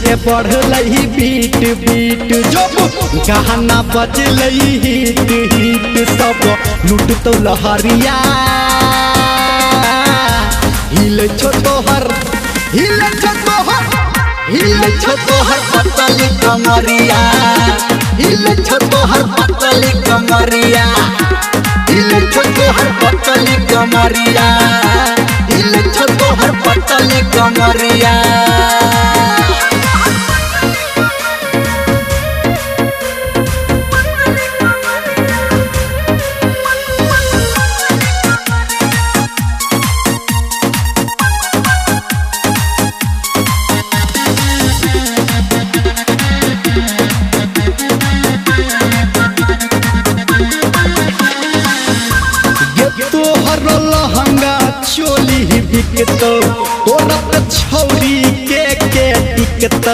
के बढ़लई beat beat जब गहना बजलई हिट हिट सब लूट तो लहरिया हिले छोटोहर हिले छोटोहर हिले छोटोहर पतली कमरिया हिले छोटोहर पतली कमरिया हिले छोटोहर पतली कमरिया हिले छोटोहर पतली कमरिया। लहंगा चोली बिकत तोरा छौरी के टिकत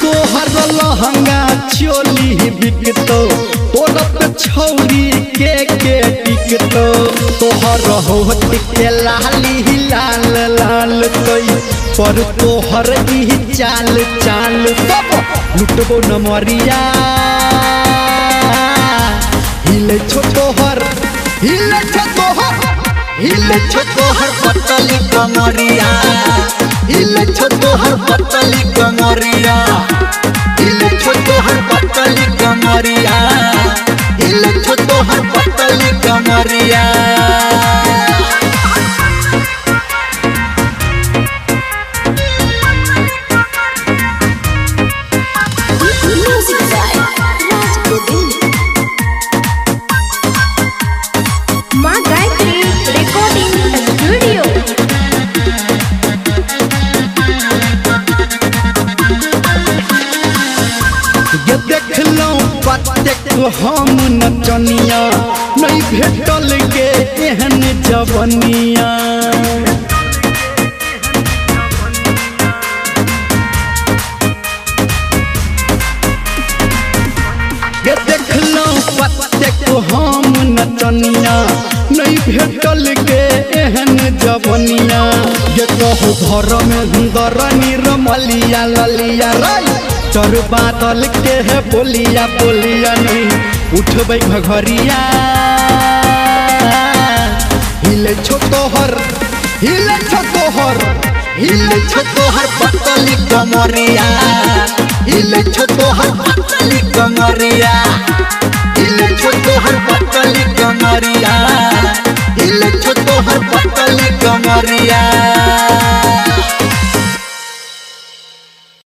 तोहर लहंगा चोली बिकत तोरा छौरी के टिकत तोहर होठ के लाली लाल लाल कई पर तोहर ई चाल चाल सब लुटबो नमरिया हिले छोटोहर हिले छोटोहर हिले छोटोहर पतली कमरिया हिले छोटोहर पतली कमरिया हिले छोटोहर पतली कमरिया हिले छोटोहर पतली कमरिया। हम नचनिया नहीं भेटल के एहन जवनिया देखलो प्रत्येक हम नचनिया नहीं भेटल के एहन जवनिया ये कहू घर में हुंदर निरमलिया ललिया चर बादल के है बोलिया बोलिया नहीं उठबै घघरिया हिले छोटोहर हिले छोटोहर हिले छोटोहर पतली कमरिया हिले छोटोहर पतली कमरिया हिले छोटोहर पतली